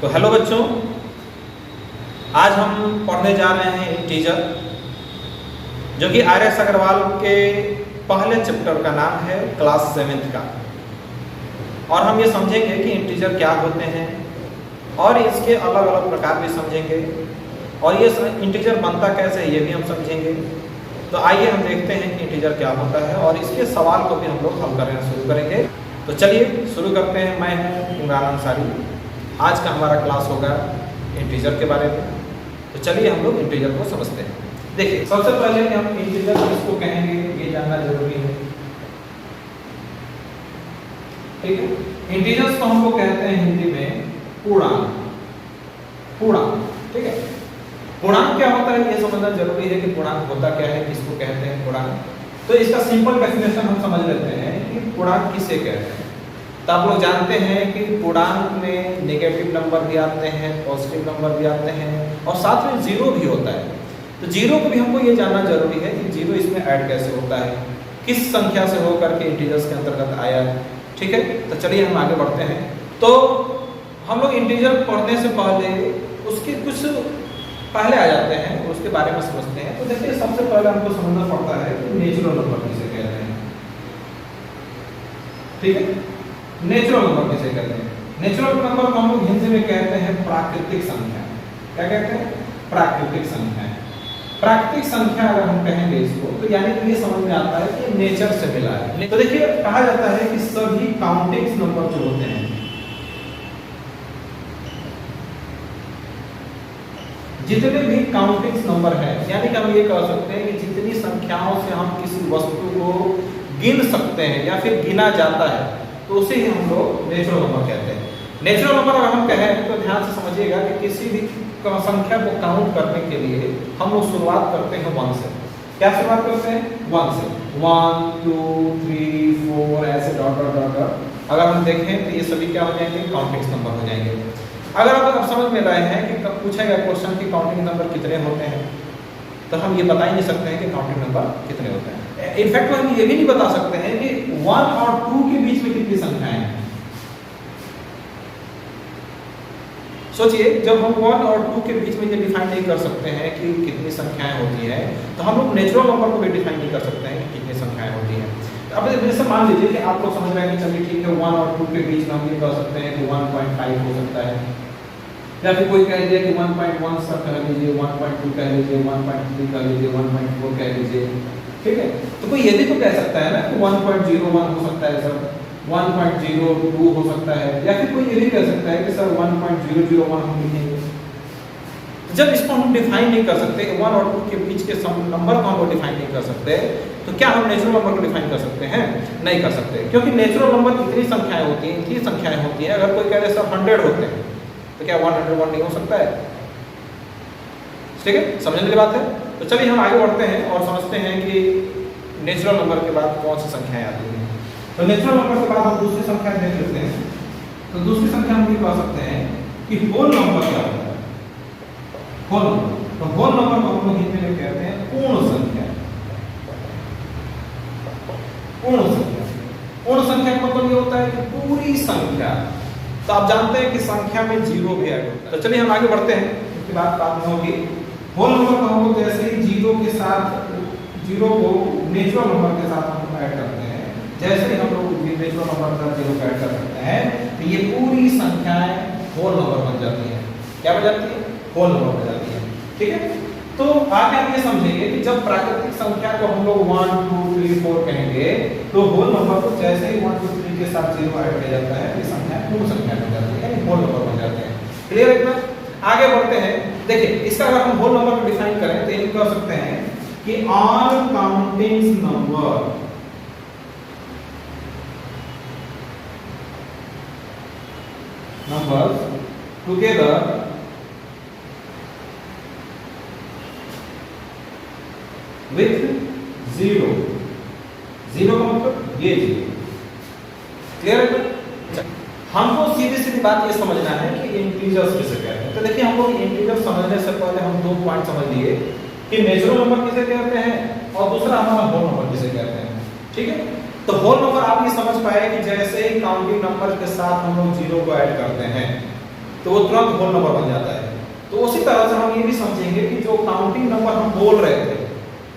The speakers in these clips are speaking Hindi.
तो हेलो बच्चों, आज हम पढ़ने जा रहे हैं इंटीजर, जो कि आर.एस. अग्रवाल के पहले चैप्टर का नाम है क्लास 7th का। और हम ये समझेंगे कि इंटीजर क्या होते हैं और इसके अलग अलग प्रकार भी समझेंगे, और ये इंटीजर बनता कैसे है ये भी हम समझेंगे। तो आइए हम देखते हैं कि इंटीजर क्या होता है और इसके सवाल को भी हम लोग हल करना शुरू करेंगे। तो चलिए शुरू करते हैं। मैं हूँ इमरान अंसारी। आज का हमारा क्लास होगा इंटीजर के बारे में। तो चलिए हम लोग इंटीजर को समझते हैं। देखिए, सबसे पहले हम इंटीजर किसको कहेंगे ये जानना जरूरी है। ठीक है, इंटीजर्स को हमको कहते हैं हिंदी में पूर्णांक। पूर्णांक, ठीक है। पूर्णांक क्या होता है ये समझना जरूरी है कि पूर्णांक होता क्या है, किसको कहते हैं पूर्णांक। तो इसका सिंपल डेफिनेशन हम समझ लेते हैं कि पूर्णांक किसे कहते हैं। तो आप लोग जानते हैं कि पूर्णांक में नेगेटिव नंबर भी आते हैं, पॉजिटिव नंबर भी आते हैं और साथ में जीरो भी होता है। तो जीरो को भी हमको ये जानना जरूरी है कि जीरो इसमें ऐड कैसे होता है, किस संख्या से होकर के इंटीजर्स के अंतर्गत आया है। ठीक है, तो चलिए हम आगे बढ़ते हैं। तो हम लोग इंटीजर पढ़ने से पहले उसके कुछ पहले आ जाते हैं, उसके बारे में समझते हैं। तो देखिए, सबसे पहले हमको समझना पड़ता है कि नेचुरल नंबर किसे कहते हैं। ठीक है, नेचुरल नंबर किसे कहते हैं। नेचुरल नंबर को हम लोग हिंदी में कहते हैं प्राकृतिक संख्या। क्या कहते हैं? प्राकृतिक संख्या। प्राकृतिक संख्या अगर हम कहेंगे इसको, तो यानी कि ये समझ में आता है कि नेचर से मिला है। तो देखिए, कहा जाता है कि सभी काउंटिंग नंबर जो होते हैं, जितने भी काउंटिंग नंबर है, यानी कि हम ये कह सकते हैं कि जितनी संख्याओं से हम किसी वस्तु को गिन सकते हैं या फिर गिना जाता है, तो उसे ही हम लोग नेचुरल नंबर कहते हैं। नेचुरल नंबर अगर हम कहें तो ध्यान से समझिएगा कि किसी भी संख्या को काउंट करने के लिए हम लोग शुरुआत करते हैं 1 से। क्या शुरुआत करते हैं? 1 से। 1 2 3 4 ऐसे डॉट डॉट डॉट डॉट। अगर हम देखें तो ये सभी क्या हो जाएंगे? काउंटिंग नंबर हो जाएंगे। अगर आप समझ में रहे हैं कि कब पूछेगा क्वेश्चन की काउंटिंग नंबर कितने होते हैं, तो हम ये बता ही नहीं सकते हैं कि काउंटिंग नंबर कितने होते हैं। इनफैक्ट हम ये भी नहीं बता सकते हैं कि 1 और 2 के बीच में कितनी संख्याएं हैं। सोचिए, जब हम 1 और 2 के बीच में ये डिफाइन नहीं कर सकते हैं कि कितनी संख्याएं होती हैं, तो हम लोग नेचुरल नंबर को भी डिफाइन नहीं कर सकते हैं कि कितनी संख्याएं होती हैं। अब जैसे मान लीजिए कि आप लोग समझ रहे हैं कि चलिए ठीक है, 1 और 2 के बीच में हम ये कह सकते हैं कि 1.5 हो सकता है, या फिर कोई कह दिया कि 1.1 सब कह लीजिए, 1.2 कह लीजिए, 1.3 कह लीजिए, 1.4 कह लीजिए। ठीक है, तो कोई ये भी तो कह सकता है ना कि 1.01 हो सकता है सर, 1.02 हो सकता है, या फिर कोई ये भी कह सकता है कि सर 1.001 हम लिखेंगे। जब इसको हम डिफाइन नहीं कर सकते, 1 और 2 के बीच के नंबर को हम डिफाइन नहीं कर सकते, तो क्या हम नेचुरल नंबर को डिफाइन कर सकते हैं? नहीं कर सकते, क्योंकि नेचुरल नंबर इतनी संख्याएं होती हैं, इतनी संख्याएं होती हैं। अगर कोई कह रहे सर 100 होते हैं, तो क्या 101 नहीं हो सकता है? ठीक है, समझने की बात है। तो चलिए हम आगे बढ़ते हैं और समझते हैं कि नेचुरल नंबर के बाद कौन सी संख्याएं आती हैं। तो नेचुरल नंबर के बाद हम दूसरी संख्या देख लेते हैं। तो दूसरी संख्या हम ये कह सकते हैं कि होल नंबर क्या होता है। होल नंबर, तो होल नंबर को हम लोग हिंदी में कहते हैं पूर्ण संख्या। पूर्ण संख्या, पूर्ण संख्या का मतलब ये होता है कि पूरी संख्या। तो आप जानते हैं कि संख्या में जीरो भी ऐड होता है। तो चलिए हम आगे बढ़ते हैं, उसके बाद बात होगी। होल नंबर को हम लोग जैसे ही जीरो के साथ, जीरो को नेचुरल नंबर के साथ हम ऐड करते हैं, जैसे ही हम लोग नेचुरल नंबर के साथ जीरो को ऐड कर सकते हैं, तो ये पूरी संख्याएं होल नंबर बन जाती हैं। क्या बन जाती है? होल नंबर बन जाती है। ठीक है, तो आगे हम ये समझेंगे कि जब प्राकृतिक संख्या को हम लोग 1 2 3 4 कहेंगे, तो होल नंबर को जैसे ही 1 2 3 के साथ जीरो ऐड किया जाता है, ये संख्या पूर्ण संख्या बन जाती है, यानी होल नंबर बन जाते हैं। क्लियर है इतना? आगे बढ़ते हैं। देखिए, इसका अगर हम होल नंबर को डिफाइन करें तो ये कह सकते हैं कि all counting number together with zero. Zero का मतलब ये जीरो। क्लियर है? हमको सीधी सीधी बात ये समझना है कि इंटीजर्स किसे कहते हैं। तो देखिए, हम लोग इंटीजर समझने से पहले हम 2 पॉइंट समझ लिए कि नेचुरल नंबर किसे कहते हैं और दूसरा हमारा होल नंबर किसे कहते हैं। ठीक है, तो होल नंबर आप ये समझ पाए कि जैसे ही काउंटिंग नंबर के साथ हम लोग जीरो को ऐड करते हैं, तो वो तुरंत होल नंबर बन जाता है। तो उसी तरह से हम ये भी समझेंगे कि जो काउंटिंग नंबर हम बोल रहे थे,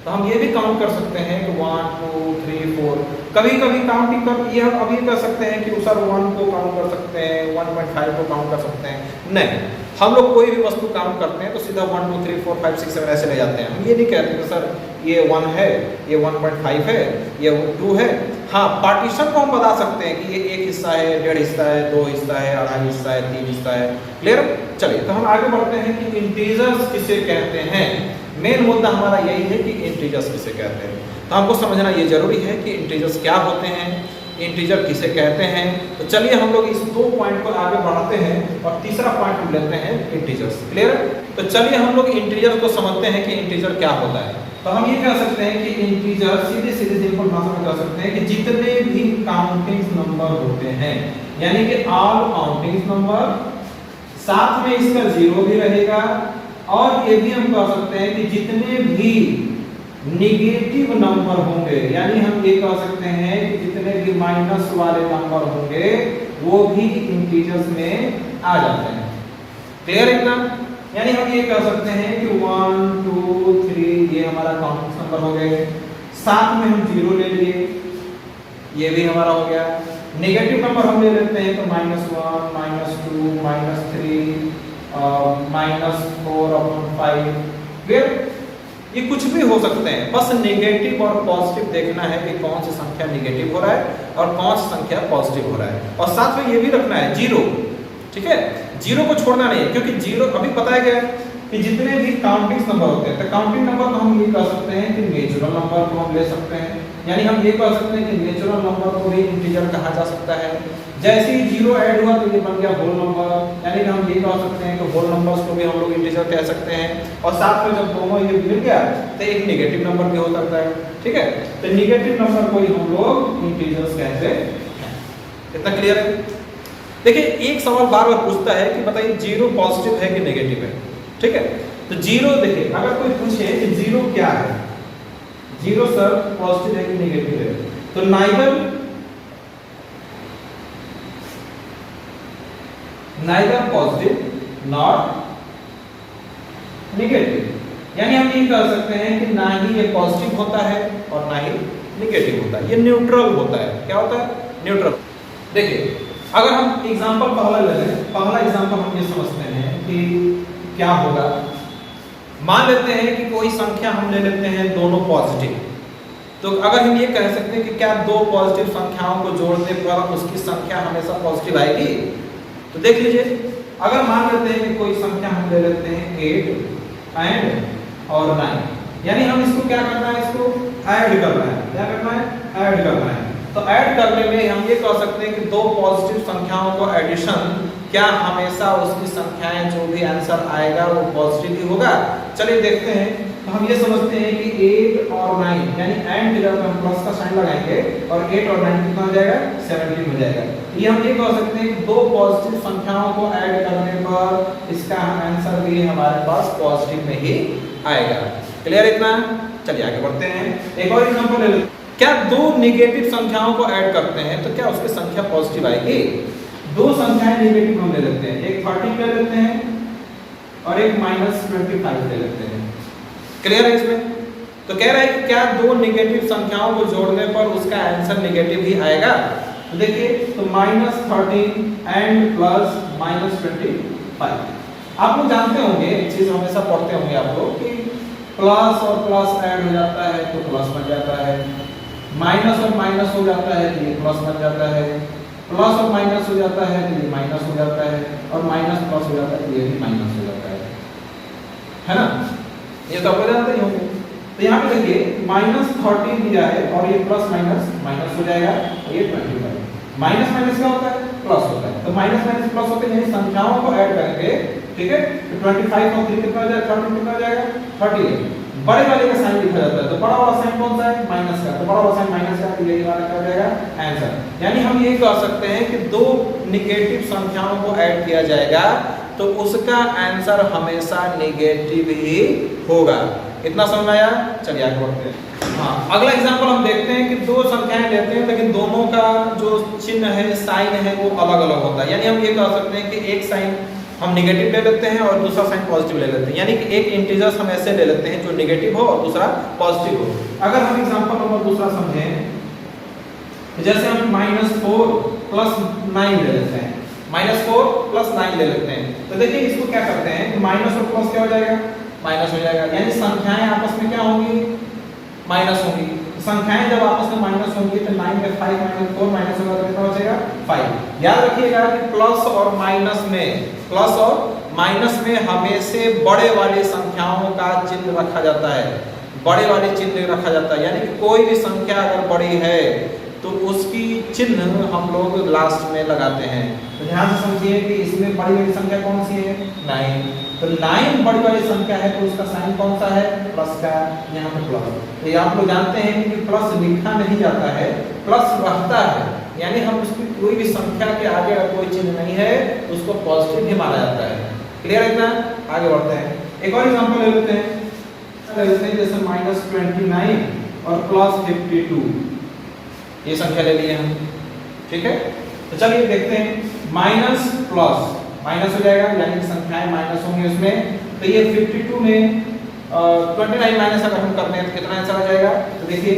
तो हम ये भी काउंट कर सकते हैं कि 1 2 3 4। कभी कभी काउंटिंग कर ये हम अभी कर सकते हैं कि सर 1 को काउंट कर सकते हैं, 1.5 को काउंट कर सकते हैं। नहीं, हम लोग कोई भी वस्तु काउंट करते हैं तो सीधा 1 2 3 4 5 6 7 ऐसे ले जाते हैं। हम ये नहीं कहते कि सर ये 1 है, ये 1.5 है, ये 2 है। हाँ, पार्टीशन को हम बता सकते हैं कि ये 1 हिस्सा है, 1.5 हिस्सा है, 2 हिस्सा है, 2.5 हिस्सा है, 3 हिस्सा है। क्लियर? चलिए, तो हम आगे बढ़ते हैं कि इंटीजर्स किसे कहते हैं। मेन मुद्दा हमारा यही है कि इंटीजर्स किसे कहते हैं। तो हमको समझना ये जरूरी है कि इंटीजर्स क्या होते हैं, इंटीजर किसे कहते हैं। तो चलिए हम लोग इस 2 पॉइंट को आगे बढ़ाते हैं और तीसरा पॉइंट हम लेते हैं इंटीजर्स। क्लियर? तो चलिए हम लोग इंटीजर को समझते हैं कि इंटीजर क्या होता है। तो हम ये कह सकते हैं कि इंटीजर सीधे सिंपल भाषा में कह सकते हैं कि जितने भी काउंटिंग नंबर होते हैं, यानी कि ऑल काउंटिंग नंबर, साथ में इसका 0 भी रहेगा। और ये भी हम कह सकते हैं कि जितने भी निगेटिव नंबर होंगे, यानी हम ये कह सकते हैं कि जितने भी माइनस वाले नंबर होंगे वो भी इंटीजर्स में आ जाते हैं। क्लियर एकदम? यानी हम ये कह सकते हैं कि 1 2 3 ये हमारा काउंटिंग नंबर हो गए, साथ में हम 0 ले लिए, ये भी हमारा हो गया। नेगेटिव नंबर हम ले लेते हैं तो -1 -2 -3 -4/5। क्लियर? ये कुछ भी हो सकते हैं, बस नेगेटिव और पॉजिटिव देखना है कि कौन सी संख्या नेगेटिव हो रहा है और कौन सी संख्या पॉजिटिव हो रहा है। और साथ में ये भी रखना है 0, ठीक है? 0 को छोड़ना नहीं है, क्योंकि 0 अभी बताया गया कि जितने भी काउंटिंग नंबर होते हैं, तो काउंटिंग नंबर को हम ये कह सकते हैं कि नेचुरल नंबर को हम ले सकते हैं। यानी हम ये कह सकते हैं कि नेचुरल नंबर को भी इंटीजर कहा जा सकता है। जैसे ही 0 ऐड हुआ तो ये बन गया होल नंबर, यानी कि हम ये कह सकते हैं कि होल नंबर्स को भी हम लोग इंटीजर कह सकते हैं। और साथ में जब दोनों ये मिल गया तो एक नेगेटिव नंबर भी हो सकता है। ठीक है? तो नेगेटिव नंबर को ही हम लोग इंटीजर्स कहते हैं। इतना क्लियर है? देखिए, एक सवाल बार बार पूछता है कि बताइए 0 पॉजिटिव है कि नेगेटिव है। ठीक है? तो 0 देखिए, अगर कोई पूछे कि 0 क्या है, 0 सर पॉजिटिव है कि नेगेटिव है, तो नाइदर पॉजिटिव नॉट नेगेटिव। यानी हम ये कह सकते हैं कि ना ही ये पॉजिटिव होता है और ना ही नेगेटिव होता है, ये न्यूट्रल होता है। क्या होता है? न्यूट्रल। देखिए, अगर हम एग्जांपल पहला ले लें, पहला एग्जांपल हम ये समझते हैं कि क्या होगा। मान लेते हैं कि कोई संख्या हम ले लेते हैं दोनों पॉजिटिव, तो अगर हम ये कह सकते हैं कि क्या 2 पॉजिटिव संख्याओं को जोड़ने पर उसकी संख्या हमेशा पॉजिटिव आएगी। तो देख लीजिए, अगर मान लेते हैं कि कोई संख्या हम ले लेते हैं 8 एंड और 9, यानी हम इसको क्या करना है, इसको ऐड करना है। क्या करना है? ऐड करना है। तो ऐड करने में हम ये कह सकते हैं कि 2 पॉजिटिव संख्याओं को एडिशन, क्या हमेशा उसकी संख्याएं जो भी आंसर आएगा वो पॉजिटिव ही होगा। चलिए देखते हैं। तो हम ये समझते हैं कि 8 और 9, यानी एंड की जगह हम प्लस का साइन लगाएंगे और 8 और 9 कितना हो जाएगा? 17 हो जाएगा। ये हम ये कह सकते हैं कि 2 पॉजिटिव संख्याओं को ऐड करने पर इसका आंसर भी हमारे पास पॉजिटिव में ही आएगा। क्लियर इतना? चलिए आगे बढ़ते हैं। एक और एग्जांपल ले लेते हैं। क्या 2 नेगेटिव संख्याओं को ऐड करते हैं तो क्या उसकी संख्या पॉजिटिव आएगी? 2 संख्याएं नेगेटिव हम ले लेते हैं, एक 13 ले लेते हैं और एक -25 ले लेते हैं। क्लियर है इसमें? तो कह रहा है कि क्या 2 नेगेटिव संख्याओं को जोड़ने पर उसका आंसर नेगेटिव ही आएगा। तो देखिए, तो -13 एंड प्लस -25। आप लोग जानते होंगे, एक चीज हमेशा पढ़ते होंगे आप लोग कि प्लस और प्लस ऐड हो जाता है तो प्लस बन जाता है, माइनस और माइनस हो जाता है तो ये प्लस बन जाता है, प्लस और माइनस हो जाता है तो ये माइनस हो जाता है, और माइनस प्लस हो जाता है तो ये भी माइनस हो जाता है ना? ये तो आप जानते ही होंगे। तो यहाँ पे देखिए -13 दिया है और ये प्लस माइनस माइनस हो जाएगा, और ये 25। माइनस माइनस क्या होता है? प्लस होता है। तो माइनस माइनस प्लस होते हैं, यानी संख्याओं को ऐड करेंगे। ठीक है? तो 25 और 3 कितना हो जाएगा? 13 कितना हो जाएगा? 38। बड़े वाले का साइन लिखा जाता है, तो बड़ा वाला साइन कौन सा है? माइनस का। तो बड़ा वाला साइन माइनस का, तो यही वाला क्या हो जाएगा? आंसर। यानी हम ये कह सकते हैं कि 2 नेगेटिव संख्याओं को ऐड किया जाएगा तो उसका आंसर हमेशा नेगेटिव ही होगा। इतना समझ आया? चलिए आगे बढ़ते हैं। हाँ, अगला एग्जांपल हम देखते हैं कि 2 संख्याएं लेते हैं लेकिन दोनों का जो चिन्ह है, साइन है, वो अलग अलग होता है। यानी हम ये कह सकते हैं कि एक साइन हम निगेटिव ले लेते हैं और दूसरा साइन पॉजिटिव ले लेते हैं, यानी कि एक इंटीजर्स हम ऐसे ले लेते हैं जो निगेटिव हो और दूसरा पॉजिटिव हो। अगर हम एग्जांपल नंबर दूसरा समझें, जैसे हम -4 + 9 ले लेते हैं, -4 + 9 ले लेते हैं, तो देखिए इसको क्या करते हैं कि माइनस और प्लस क्या हो जाएगा, माइनस हो जाएगा, यानी संख्याएं आपस में क्या होंगी, माइनस होंगी। संख्याएं जब आपस में माइनस होंगी तो 9 में 5 - 4 माइनस होगा तो कितना बचेगा 5। याद रखिएगा कि प्लस और माइनस में हमेशा बड़े वाली संख्याओं का चिन्ह रखा जाता है, बड़े वाले चिन्ह रखा जाता है, यानी कि कोई भी संख्या अगर बड़ी है तो उसकी चिन्ह हम लोग लास्ट में लगाते हैं। तो ध्यान से समझिए कि इसमें बड़ी वाली संख्या कौन सी है, 9, तो 9 बड़ी वाली संख्या है तो उसका साइन कौन सा है, प्लस का, यहाँ पे प्लस। तो ये आप लोग जानते हैं कि प्लस लिखा नहीं जाता है, प्लस रहता है, यानी हम उसकी कोई भी संख्या के आगे अगर कोई चिन्ह नहीं है तो उसको पॉजिटिव ही माना जाता है। क्लियर है इतना? आगे बढ़ते हैं, एक और एग्जांपल ले लेते हैं, जैसे -29 और +52, ये संख्या ले लिए हम, ठीक है। तो चलिए देखते हैं, माइनस प्लस माइनस हो जाएगा, यानी कि संख्याएं माइनस होंगी उसमें, तो ये 52 में 29 माइनस अगर हम करते हैं तो कितना आंसर आ जाएगा, तो देखिए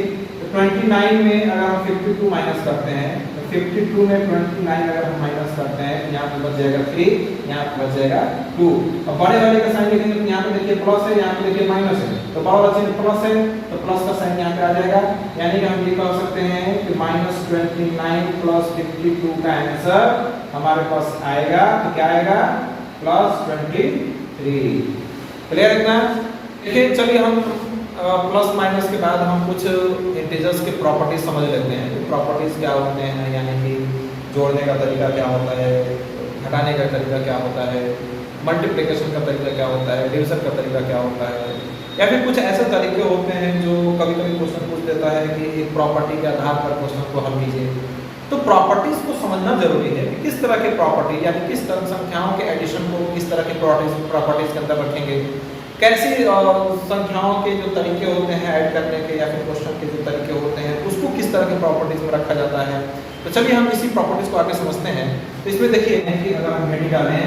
29 में अगर हम 52 माइनस करते हैं तो 52 में 29 अगर हम माइनस करते हैं तो यहाँ पे बच जाएगा 3, यहाँ पे बच जाएगा 2। अब बड़े वाले का साइन लिखेंगे तो यहाँ पे देखिए प्लस है, यहाँ पे देखिए माइनस है, तो बड़ा वाला चिन्ह प्लस है तो प्लस का साइन यहाँ पे आ जाएगा, यानी कि हम ये कह सकते हैं कि -29 + 52 का आंसर हमारे पास आएगा, तो क्या आएगा, +23। क्लियर है इतना? देखिए चलिए हम प्लस माइनस के बाद हम कुछ इंटीजर्स के प्रॉपर्टीज समझ लेते हैं। तो प्रॉपर्टीज क्या होते हैं, यानी कि जोड़ने का तरीका क्या होता है, घटाने का तरीका क्या होता है, मल्टीप्लिकेशन का तरीका क्या होता है, डिवीजन का तरीका क्या होता है, या फिर कुछ ऐसे तरीके होते हैं जो कभी कभी क्वेश्चन पूछ देता है कि एक प्रॉपर्टी के आधार पर क्वेश्चन को हल कीजिए। तो प्रॉपर्टीज को समझना जरूरी है कि किस तरह के प्रॉपर्टी, यानी किस तरह संख्याओं के एडिशन को किस तरह के प्रॉपर्टीज के अंदर रखेंगे, कैसी संख्याओं के जो तरीके होते हैं ऐड करने के या फिर क्वेश्चन के जो तरीके होते हैं उसको किस तरह के प्रॉपर्टीज में रखा जाता है। तो चलिए हम इसी प्रॉपर्टीज को आगे समझते हैं। तो इसमें देखिए कि अगर हम हेडिंग डालें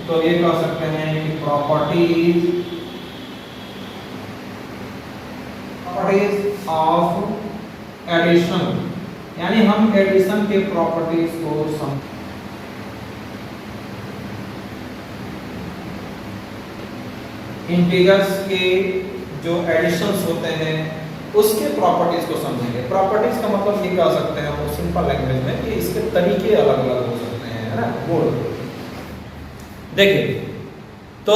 तो ये कह सकते हैं कि प्रॉपर्टीज ऑफ एडिशन, यानी हम एडिशन के प्रॉपर्टीज को समझ इंटीजर्स के जो एडिशंस होते हैं उसके प्रॉपर्टीज को समझेंगे। प्रॉपर्टीज का मतलब ये कह सकते हैं हम सिंपल लैंग्वेज में कि इसके तरीके अलग अलग हो सकते हैं, है ना। गुड, देखिए तो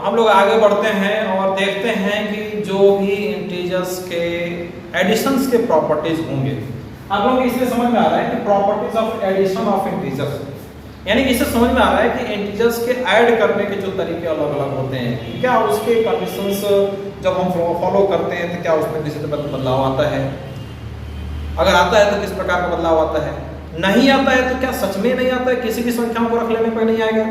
हम लोग आगे बढ़ते हैं और देखते हैं कि जो भी इंटीजर्स के एडिशंस के प्रॉपर्टीज होंगे, आप लोग इसमें समझ में आ रहा है कि properties of addition of integers, यानी कि इससे समझ में आ रहा है कि इंटीजर्स के ऐड करने के जो तरीके अलग अलग होते हैं, क्या उसके कंडीशंस जब हम फॉलो करते हैं तो क्या उसमें किसी तरह का बदलाव आता है, अगर आता है तो किस प्रकार का बदलाव आता है, नहीं आता है तो क्या सच में नहीं आता है, किसी भी संख्याओं को रख लेने पर नहीं आएगा,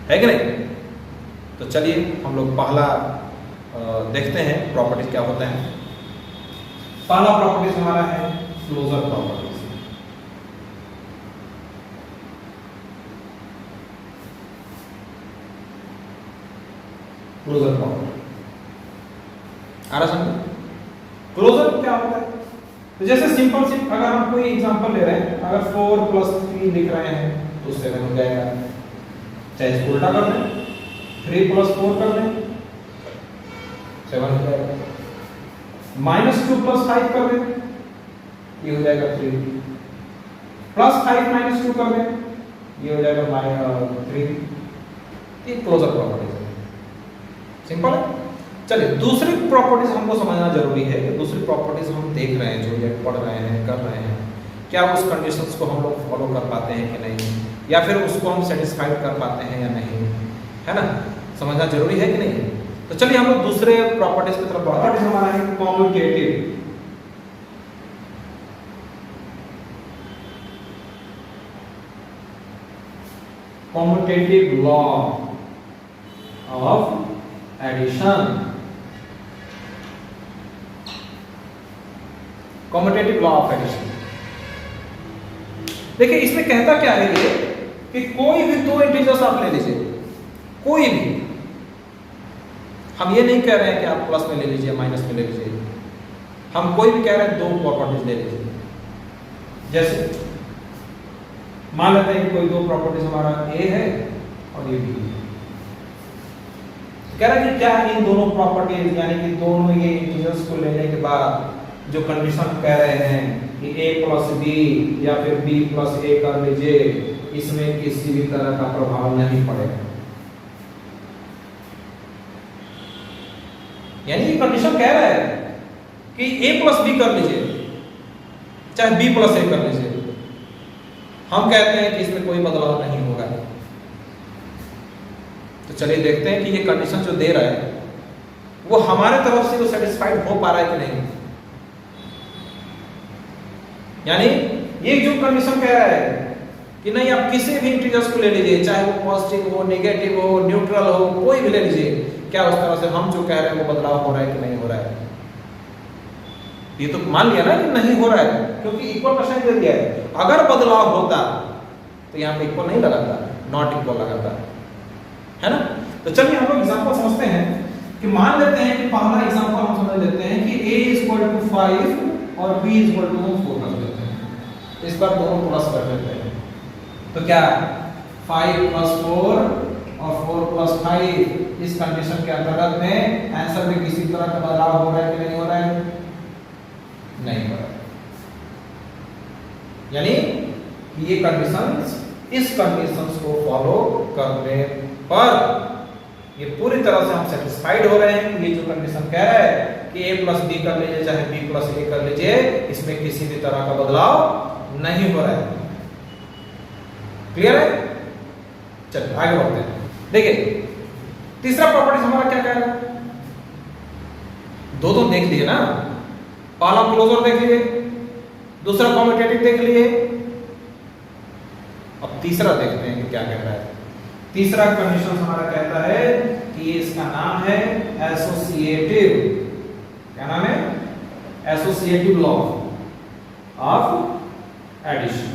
है कि नहीं। तो चलिए हम लोग पहला देखते हैं प्रॉपर्टीज क्या होता है। पहला प्रॉपर्टीज हमारा है क्लोजर प्रॉपर्टीज। क्लोजर प्रॉपर्टी आ रहा समझ, क्लोजर क्या होता है। तो जैसे सिंपल सी अगर हम कोई एग्जांपल ले रहे हैं, अगर 4 + 3 लिख रहे हैं तो 7 हो जाएगा, चाहे इसको उल्टा कर दें 3 + 4 कर दें 7 हो जाएगा, -2 + 5 कर दें ये हो जाएगा 3, +5 - 2 कर दें ये हो जाएगा -3। ये क्लोजर प्रॉपर्टी है, सिंपल है। चलिए दूसरी प्रॉपर्टीज हमको समझना जरूरी है कि दूसरी प्रॉपर्टीज हम देख रहे हैं जो ये पढ़ रहे हैं कर रहे हैं, क्या उस कंडीशंस को हम लोग फॉलो कर पाते हैं कि नहीं, या फिर उसको हम सेटिस्फाइड कर पाते हैं या नहीं, है ना, समझना जरूरी है कि नहीं। तो चलिए हम लोग दूसरे प्रॉपर्टीज की तरफ बढ़ते हैं। हमारा है commutative, commutative law of addition, commutative law of addition. देखिए इसमें कहता क्या है ये कि कोई भी दो इंटीजर्स आप ले लीजिए, कोई भी। हम ये नहीं कह रहे हैं कि आप प्लस में ले लीजिए माइनस में ले लीजिए, हम कोई भी कह रहे हैं दो प्रॉपर्टीज ले लीजिए। जैसे मान लेते हैं कि कोई दो प्रॉपर्टीज हमारा ए है और ये बी है। कह रहा है कि क्या इन दोनों प्रॉपर्टीज यानी कि दोनों ये इंटीजर्स को लेने के बाद जो कंडीशन कह रहे हैं कि a प्लस बी या फिर b प्लस a कर लीजिए, इसमें किसी भी तरह का प्रभाव नहीं पड़ेगा। यानी ये कंडीशन कह रहा है कि a प्लस बी कर लीजिए चाहे b प्लस a कर लीजिए, हम कहते हैं कि इसमें कोई बदलाव नहीं होगा। तो चलिए देखते हैं कि ये कंडीशन जो दे रहा है वो हमारे तरफ से तो सेटिस्फाइड हो पा रहा है कि नहीं। यानी ये जो कंडीशन कह रहा है कि नहीं आप किसी भी इंटीजर्स को ले लीजिए, चाहे वो पॉजिटिव हो, नेगेटिव हो, न्यूट्रल हो, कोई भी ले लीजिए, क्या उस तरह से हम जो कह रहे हैं वो बदलाव हो रहा है कि नहीं हो रहा है। ये तो मान लिया ना कि नहीं हो रहा है क्योंकि इक्वल परसेंट दे दिया है। अगर बदलाव होता तो यहाँ पे इक्वल नहीं लगाता, नॉट इक्वल लगाता, है ना। तो चलिए हम लोग एग्जांपल समझते हैं कि मान लेते हैं कि पहला एग्जांपल हम समझ लेते हैं कि a = 5 और b = 4 कर देते हैं। इस बार दोनों प्लस कर देते हैं तो क्या 5 + 4 और 4 + 5 इस कंडीशन के अंतर्गत में आंसर में किसी तरह का बदलाव हो रहा है कि नहीं हो रहा है? नहीं हो रहा। यानी ये कंडीशंस इस कंडीशंस को फॉलो करने पर ये पूरी तरह से हम सेटिस्फाइड हो रहे हैं कि ये जो कंडीशन कह रहा है कि a + b कर लीजिए चाहे b + a कर लीजिए, इसमें किसी भी तरह का बदलाव नहीं हो रहा है। क्लियर है? चलिए आगे बढ़ते हैं। देखिए तीसरा प्रॉपर्टी हमारा क्या कह रहा है? दो तो देख लिए ना, पहला क्लोजर देख लिए, दूसरा कम्यूटेटिव देख लिए, अब तीसरा देखते हैं कि क्या कह रहा है। तीसरा कंडीशन हमारा कहता है कि इसका नाम है एसोसिएटिव, क्या नाम है? Associative law of addition.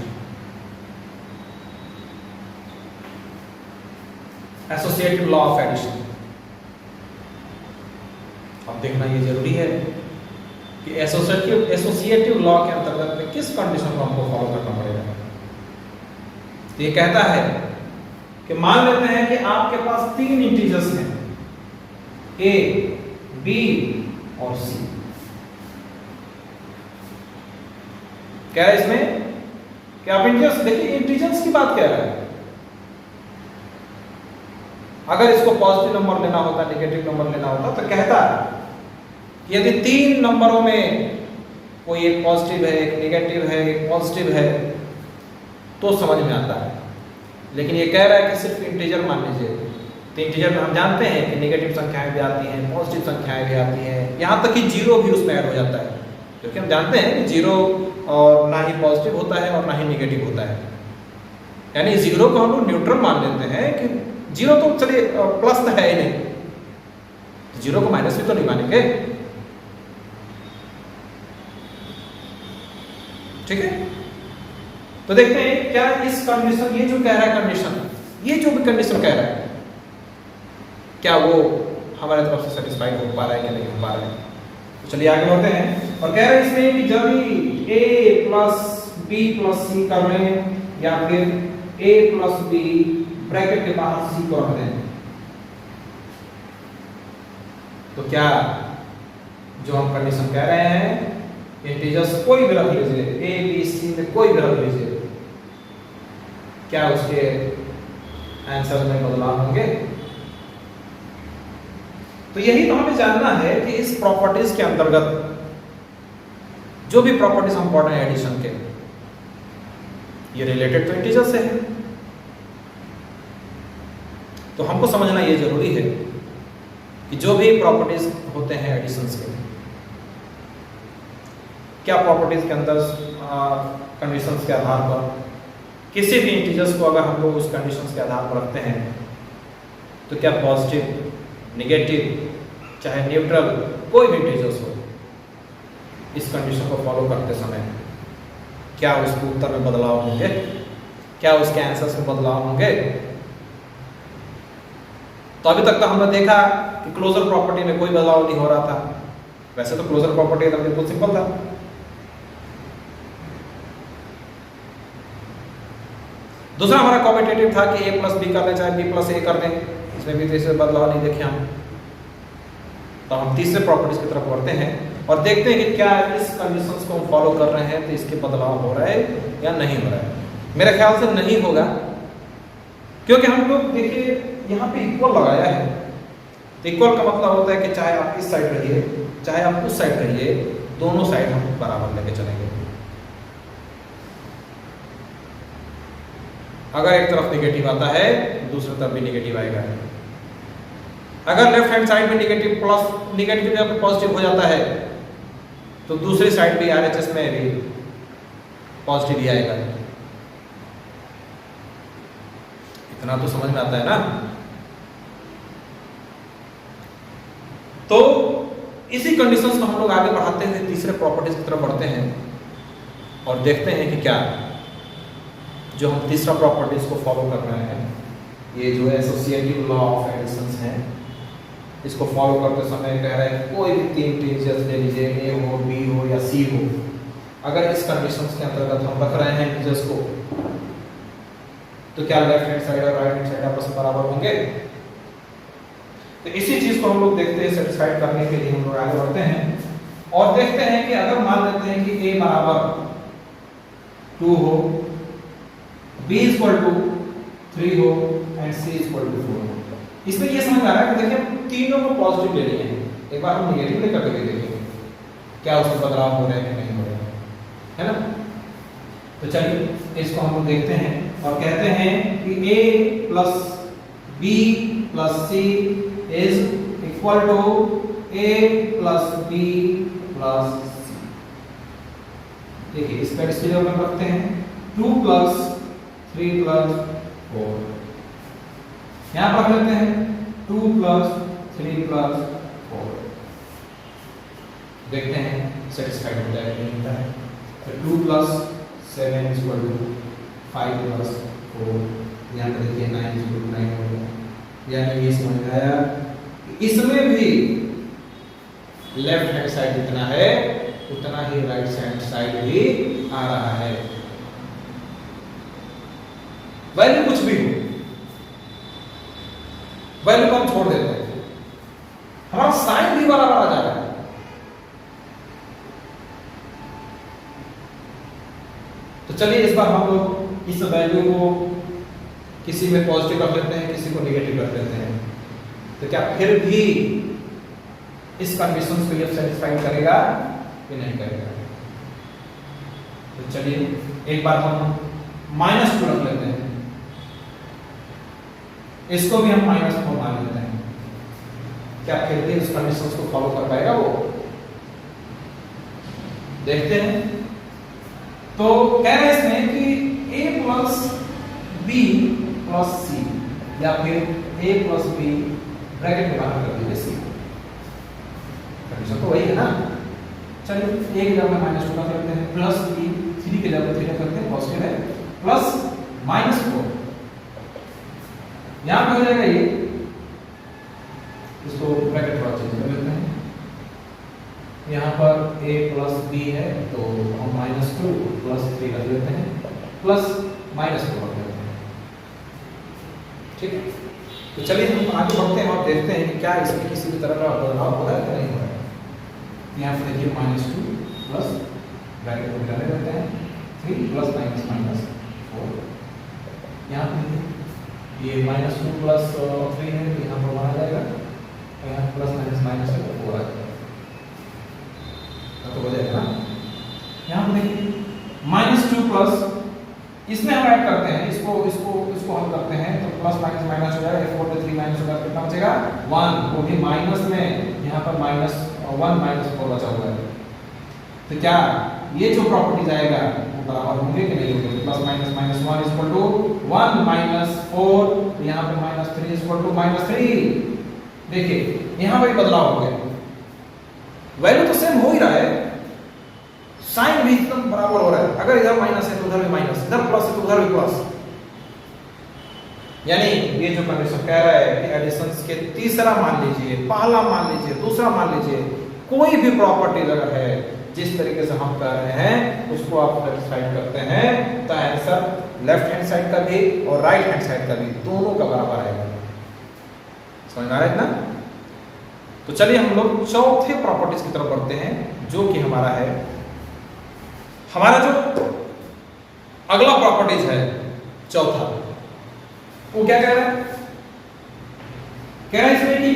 Associative law of addition. अब देखना ये जरूरी है कि एसोसिएटिव लॉ के अंतर्गत में किस कंडीशन को हमको फॉलो करना पड़ेगा। तो ये कहता है कि मान लेते हैं कि आपके पास तीन इंटीजर्स हैं a, b और c। क्या है इसमें कि आप इंटीजर्स देखिए, इंटीजर्स की बात कह रहा है। अगर इसको पॉजिटिव नंबर लेना होता, नेगेटिव नंबर लेना होता तो कहता कि यदि तीन नंबरों में कोई एक पॉजिटिव है, एक नेगेटिव है, एक पॉजिटिव है तो समझ में आता है। लेकिन ये कह रहा है कि सिर्फ इंटीजर मान लीजिए। तो इंटीजर में हम जानते हैं कि नेगेटिव संख्याएं भी आती हैं, पॉजिटिव संख्याएं भी आती हैं, यहाँ तक कि जीरो भी उसमें ऐड हो जाता है, क्योंकि हम जानते हैं कि जीरो और ना ही पॉजिटिव होता है और ना ही नेगेटिव होता है। यानी जीरो को हम लोग न्यूट्रल मान लेते हैं कि जीरो तो चलिए प्लस तो है ही नहीं, तो जीरो को माइनस भी तो नहीं मानेंगे। ठीक है, तो देखते हैं क्या इस कंडीशन, ये जो कह रहा है कंडीशन, ये जो भी कंडीशन कह रहा है क्या वो हमारे तरफ से सेटिस्फाइड हो पा रहा है कि नहीं हो पा रहा है। तो चलिए आगे बढ़ते हैं और कह रहे हैं इसमें कि जब भी a + b + c कर रहे हैं या फिर a + b ब्रैकेट के बाहर c को रख दें तो क्या जो हम कंडीशन कह रहे हैं इंटीजर्स कोई भी रख लीजिए, a b c में कोई भी रख लीजिए, क्या उसके आंसर में बदलाव होंगे। तो यही तो हमें जानना है कि इस प्रॉपर्टीज के अंतर्गत जो भी प्रॉपर्टीज हम पढ़ रहे हैं एडिशन के, ये रिलेटेड तो इंटीजर से है। तो हमको समझना ये जरूरी है कि जो भी प्रॉपर्टीज होते हैं एडिशंस के, क्या प्रॉपर्टीज के अंदर कंडीशंस के आधार पर किसी भी इंटीजर्स को अगर हम लोग उस कंडीशंस के आधार पर रखते हैं तो क्या पॉजिटिव, नेगेटिव, चाहे न्यूट्रल, कोई भी इंटीजर्स हो, इस कंडीशन को फॉलो करते समय क्या उसके उत्तर में बदलाव होंगे, क्या उसके आंसर्स में बदलाव होंगे। तो अभी तक तो हमने देखा कि क्लोजर प्रॉपर्टी में कोई बदलाव नहीं हो रहा था। वैसे तो क्लोजर प्रॉपर्टी का बिल्कुल सिंपल था। दूसरा हमारा कॉम्पिटेटिव था कि a प्लस बी कर दें चाहे b प्लस a कर दें, इसमें भी तीसरे बदलाव नहीं देखे हम। तो हम तीसरे प्रॉपर्टीज की तरफ बढ़ते हैं और देखते हैं कि क्या इस कंडीशंस को हम फॉलो कर रहे हैं तो इसके बदलाव हो रहा है या नहीं हो रहा है। मेरे ख्याल से नहीं होगा, क्योंकि हम लोग देखिए यहाँ पे इक्वल लगाया है। तो इक्वल का मतलब होता है कि चाहे आप इस साइड रहिए चाहे आप उस साइड रहिए, दोनों साइड हम बराबर लेके चलेंगे। अगर एक तरफ निगेटिव आता है दूसरी तरफ भी निगेटिव आएगा। अगर लेफ्ट हैंड साइड में निगेटिव प्लस निगेटिव जब पॉजिटिव हो जाता है तो दूसरी साइड भी आरएचएस में भी पॉजिटिव ही आएगा। इतना तो समझ में आता है ना। तो इसी कंडीशंस को हम लोग आगे बढ़ाते हुए तीसरे प्रॉपर्टीज की तरफ बढ़ते हैं और देखते हैं कि क्या जो हम तीसरा प्रॉपर्टीज को फॉलो कर रहे हैं, ये जो एसोसिएटिव लॉ ऑफ एडिशंस है, इसको फॉलो करते समय कह रहे हैं कोई भी तीन इंटीजर्स ले लीजिए, ए हो बी हो या सी हो, अगर इस कंडीशंस के अंतर्गत हम रख रहे हैं इंटीजर्स को, तो क्या लेफ्ट हैंड साइड और राइट हैंड साइड आपस में बराबर होंगे। तो इसी चीज को हम लोग देखते हैं, सेटिस्फाइड करने के लिए हम लोग आगे बढ़ते हैं और देखते हैं कि अगर मान लेते हैं कि a बराबर 2 हो, b इक्वल टू 3 हो एंड c इक्वल टू 4 हो। इसमें ये समझ आ रहा है कि देखिए हम तीनों को पॉजिटिव ले लिए हैं, एक बार हम नेगेटिव लेकर के देखेंगे क्या उसमें बदलाव हो रहे हैं कि नहीं हो रहे हैं, है ना। तो चलिए इसको हम लोग देखते हैं और कहते हैं कि a plus b plus c is equal to a plus b plus c। देखिए इस पर इसके जगह में रखते हैं 2 प्लस 3 प्लस 4, यहाँ पर रख लेते हैं 2 प्लस 3 प्लस 4। देखते हैं सेटिस्फाइड हो जाएगा नहीं होता है। तो 2 प्लस 7 इक्वल टू 5 प्लस 4, यहाँ पर देखिए 9 इक्वल टू 9 हो गया। यानी ये समझ में आया कि इसमें भी लेफ्ट हैंड साइड जितना है उतना ही राइट हैंड साइड भी आ रहा है। वैल्यू कुछ भी हो, वैल्यू को हम छोड़ देते हैं, हमारा साइन भी बराबर आ जा रहा है। तो चलिए इस बार हम लोग इस वैल्यू को किसी में पॉजिटिव रख लेते हैं, किसी को नेगेटिव रख लेते हैं। तो क्या फिर भी इस कंडीशंस को ये सेटिस्फाई करेगा कि नहीं करेगा। तो चलिए एक बार हम -2 रख लेते हैं, इसको भी हम -4 मान लेते हैं। क्या फिर भी इस कंडीशंस को फॉलो कर पाएगा वो, देखते हैं। तो कह रहे हैं इसमें कि a plus b plus c या फिर a प्लस b ब्रैकेट में बाहर कर दीजिए c। कंडीशन तो वही है ना। चलिए a की जगह में -2 रख लेते हैं, प्लस b, c की जगह 3 रख लेते हैं, पॉजिटिव है, प्लस -4 यहां पे हो जाएगा ये, इसको ब्रैकेट थोड़ा चेंज कर लेते हैं। यहाँ पर a प्लस b है तो हम -2 प्लस 3 रख लेते हैं, प्लस -4 रख लेते हैं। ठीक है, तो चलिए हम आगे बढ़ते हैं और देखते हैं कि क्या इसमें किसी भी तरह का बदलाव हो रहा है या नहीं हो रहा है। यहाँ पर देखिए -2 प्लस ब्रैकेट में डाले रहते हैं 3 प्लस -4। यहाँ पे ये -2 प्लस 3 है तो यहाँ पर आ जाएगा, और यहाँ प्लस माइनस है तो 4 आ जाएगा। तो हो जाएगा ना। यहाँ पर देखिए -2 प्लस, इसमें हम ऐड करते हैं, इसको इसको इसको हम करते हैं तो प्लस माइनस हो जाएगा, 4 में 3 माइनस होगा, कितना बचेगा 1, वो भी माइनस में, यहाँ पर -1 -4 बचा हुआ है। तो क्या ये जो प्रॉपर्टीज आएगा वो बराबर होंगे कि नहीं होंगे। प्लस माइनस -1 इक्वल टू 1 -4, यहाँ पे -3 इक्वल टू -3। देखिए यहाँ पर बदलाव हो गया, वैल्यू तो सेम हो ही रहा है, साइन भी एकदम बराबर हो रहा है, अगर इधर माइनस है तो उधर भी माइनस, इधर प्लस है तो उधर भी प्लस। यानी ये जो कंडीशन कह रहा है कि एडिशन के तीसरा मान लीजिए, पहला मान लीजिए, दूसरा मान लीजिए, कोई भी प्रॉपर्टी अगर है जिस तरीके से हम कह रहे हैं उसको आप सेटिस्फाइड करते हैं तो आंसर लेफ्ट हैंड साइड का भी और राइट हैंड साइड का भी दोनों का बराबर आएगा। समझ में आ रहा है ना? तो चलिए हम लोग चौथे प्रॉपर्टीज की तरफ बढ़ते हैं, जो कि हमारा है, हमारा जो अगला प्रॉपर्टीज है चौथा, वो क्या कह रहा है? कह रहा है इसमें कि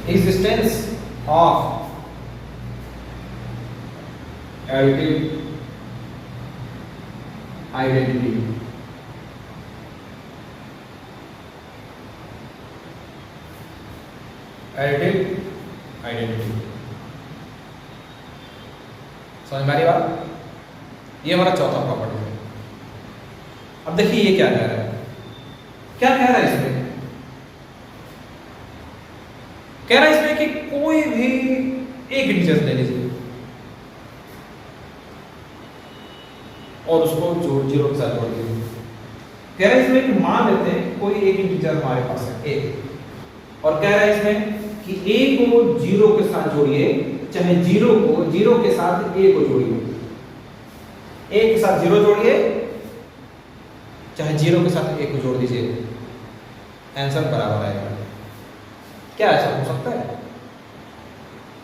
एग्जिस्टेंस ऑफ एडिटिव आइडेंटिटी समझ में आ रही बात? ये हमारा चौथा प्रॉपर्टी है। अब देखिए ये क्या कह रहा है, क्या कह रहा है इसमें? कह रहा है इसमें कि कोई भी एक इंटीजर ले लीजिए और उसको जीरो के साथ जोड़ दीजिए। कह रहा है इसमें कि मान लेते हैं कोई एक इंटीजर हमारे पास है ए, और कह रहा है इसमें कि ए को जीरो के साथ जोड़िए, चाहे जीरो के साथ ए को जोड़िए, ए के साथ जीरो जोड़िए, चाहे जीरो के साथ ए को जोड़ दीजिए, आंसर बराबर आएगा। क्या ऐसा हो सकता है?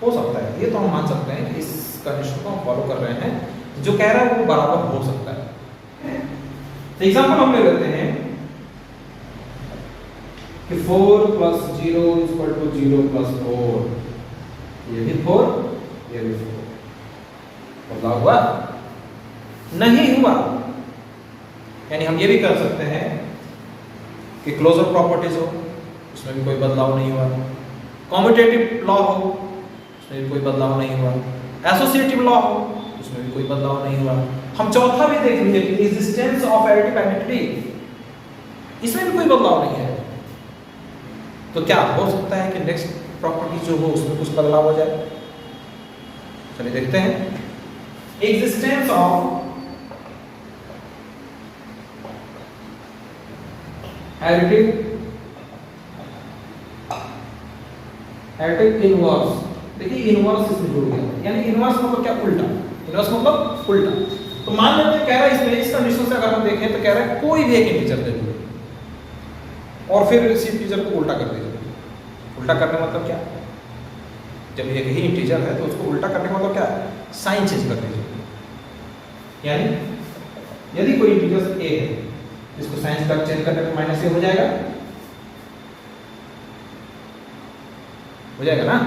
हो सकता है, ये तो हम मान सकते हैं कि इस कंडीशन को हम फॉलो कर रहे हैं, जो कह रहा है वो बराबर हो सकता है। तो एग्जांपल हम ले लेते हैं कि 4 + 0 = 0 + 4, ये भी 4, ये भी 4, बदलाव हुआ? नहीं हुआ। यानी हम ये भी कर सकते हैं कि क्लोजर प्रॉपर्टीज हो, उसमें भी कोई बदलाव नहीं हुआ, कॉम्यूटेटिव लॉ हो, उसमें भी कोई बदलाव नहीं हुआ, एसोसिएटिव लॉ हो, उसमें भी कोई बदलाव नहीं हुआ। हम चौथा भी देख लीजिए कि एग्जिस्टेंस ऑफ एडिटिव आइडेंटिटी, इसमें भी कोई बदलाव नहीं है। तो क्या हो सकता है कि नेक्स्ट प्रॉपर्टी जो हो उसमें कुछ बदलाव हो जाए? चलिए देखते हैं। एग्जिस्टेंस ऑफ एडिटिव इनवर्स, देखिए इनवर्स इसमें जुड़ गया, यानी इनवर्स मतलब क्या? उल्टा। इनवर्स मतलब उल्टा। तो मान लेते हैं कह रहा है इसमें, इस कंडीशन से अगर हम देखें तो कह रहा है कोई भी एक इंटीजर ले लीजिए और फिर इस इंटीजर को उल्टा कर दीजिए। उल्टा करने का मतलब क्या? जब एक ही इंटीजर है तो उसको उल्टा करने का मतलब क्या है? साइन चेंज कर दीजिए। यानी यदि कोई इंटीजर ए है, इसको साइन चेंज करने पर माइनस ए हो जाएगा, हो जाएगा ना?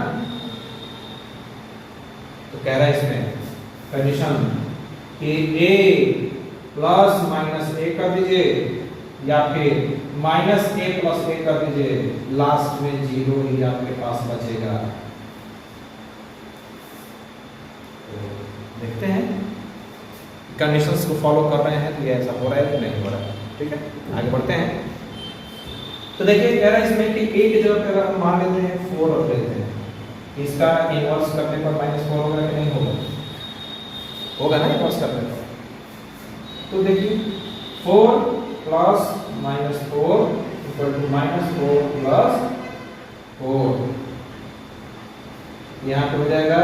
तो कह रहा है इसमें कंडीशन कि a + -a कर दीजिए या फिर -a + a कर दीजिए, लास्ट में 0 ही आपके पास बचेगा। तो देखते हैं कंडीशंस को फॉलो कर रहे हैं तो ये ऐसा हो रहा है कि नहीं हो रहा है। ठीक है, आगे बढ़ते हैं। तो देखिए कह रहा है इसमें कि a की जगह पे अगर हम मान लेते हैं 4 रख लेते हैं, इसका इनवर्स करने पर -4 होगा कि नहीं होगा? होगा ना इनवर्स करने पर। तो देखिए 4 + -4 = -4 + 4, यहाँ पे हो जाएगा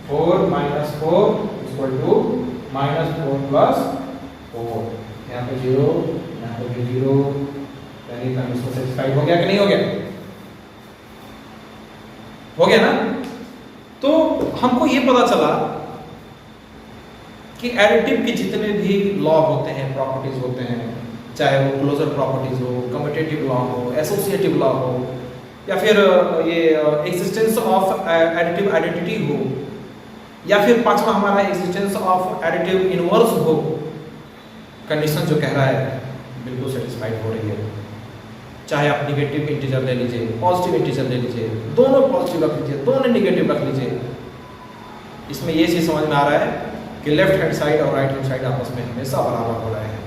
4 - 4 = -4 + 4, यहाँ पे 0, यहाँ पे भी 0, यानी कंडीशन सेटिस्फाइड हो गया कि नहीं हो गया? हो गया ना? तो हमको ये पता चला कि एडिटिव के जितने भी लॉ होते हैं, प्रॉपर्टीज होते हैं, चाहे वो क्लोजर प्रॉपर्टीज हो, कम्यूटेटिव लॉ हो, एसोसिएटिव लॉ हो, या फिर ये एग्जिस्टेंस ऑफ एडिटिव आइडेंटिटी हो, या फिर पांचवा हमारा एग्जिस्टेंस ऑफ एडिटिव इनवर्स हो, कंडीशन जो कह रहा है बिल्कुल सेटिस्फाइड हो रही है। चाहे आप निगेटिव इंटीजर ले लीजिए, पॉजिटिव इंटीजर ले लीजिए, दोनों पॉजिटिव रख लीजिए, दोनों निगेटिव रख लीजिए, इसमें ये चीज समझ में आ रहा है कि लेफ्ट हैंड साइड और राइट हैंड साइड आपस में हमेशा बराबर हो रहे हैं।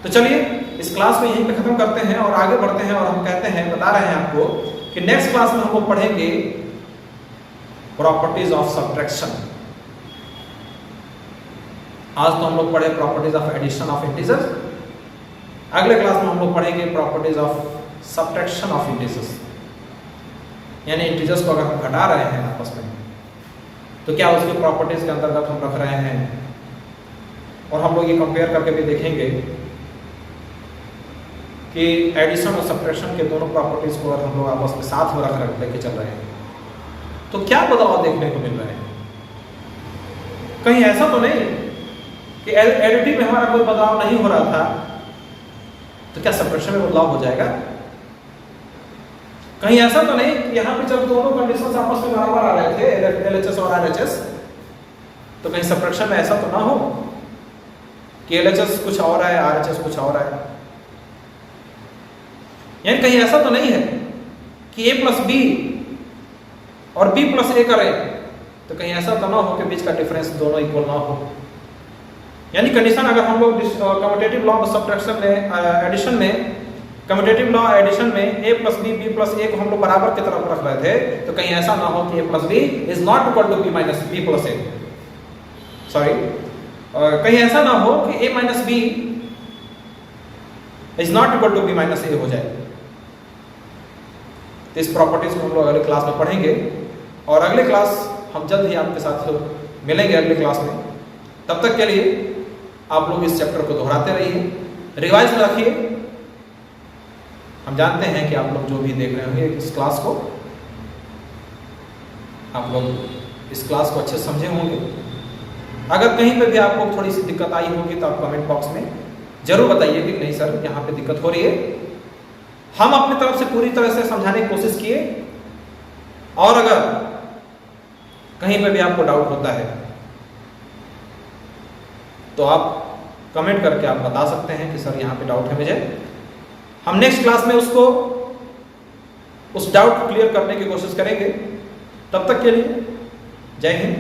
तो चलिए इस क्लास में यहीं पे खत्म करते हैं और आगे बढ़ते हैं, और हम कहते हैं, बता रहे हैं आपको कि नेक्स्ट क्लास में हम लोग पढ़ेंगे प्रॉपर्टीज ऑफ सब्ट्रैक्शन। आज तो हम लोग पढ़े properties of addition of integers, अगले क्लास में हम लोग पढ़ेंगे properties of subtraction of integers, यानी इंटीजर्स को अगर हम घटा रहे हैं आपस में तो क्या उसकी प्रॉपर्टीज के अंतर्गत हम रख रहे हैं, और हम लोग ये कंपेयर करके भी देखेंगे कि एडिशन और सब्ट्रैक्शन के दोनों प्रॉपर्टीज को अगर हम लोग आपस में साथ में रख लेके चल रहे हैं तो क्या बदलाव देखने को मिल रहे हैं। कहीं ऐसा तो नहीं कि एडिटिव में हमारा कोई बदलाव नहीं हो रहा था तो क्या सब्ट्रैक्शन में बदलाव हो जाएगा। कहीं ऐसा तो नहीं कि यहाँ पे जब दोनों कंडीशंस आपस में बराबर आ रहे थे LHS और RHS, तो कहीं सब्ट्रैक्शन में ऐसा तो ना हो कि LHS कुछ और है RHS कुछ और है। यानी कहीं ऐसा तो नहीं है कि A प्लस बी और B प्लस A करें तो कहीं ऐसा तो ना हो कि बीच का डिफरेंस दोनों इक्वल ना हो। यानी कंडीशन अगर हम लोग कम्यूटेटिव लॉ ऑफ सब्ट्रैक्शन में एडिशन में कम्यूटेटिव लॉ एडिशन में A plus B B plus A को हम लोग बराबर की तरफ रख रहे थे तो कहीं ऐसा ना हो कि A plus B is not equal to B minus B plus A, sorry कहीं ऐसा ना हो कि A minus B is not equal to B minus A हो जाए। तो इस प्रॉपर्टीज को हम लोग अगले क्लास में पढ़ेंगे और अगले क्लास हम जल्द ही आपके साथ मिलेंगे अगले क्लास में। तब तक के लिए आप लोग इस चैप्टर को दोहराते रहिए, रिवाइज में रखिए। हम जानते हैं कि आप लोग जो भी देख रहे होंगे इस क्लास को, आप लोग इस क्लास को अच्छे समझे होंगे। अगर कहीं पे भी आपको थोड़ी सी दिक्कत आई होगी तो आप कमेंट बॉक्स में जरूर बताइए कि नहीं सर यहाँ पे दिक्कत हो रही है। हम अपनी तरफ से पूरी तरह से समझाने की कोशिश किए, और अगर कहीं पे भी आपको डाउट होता है तो आप कमेंट करके आप बता सकते हैं कि सर यहाँ पे डाउट है मुझे। हम नेक्स्ट क्लास में उस डाउट को क्लियर करने की कोशिश करेंगे। तब तक के लिए जय हिंद।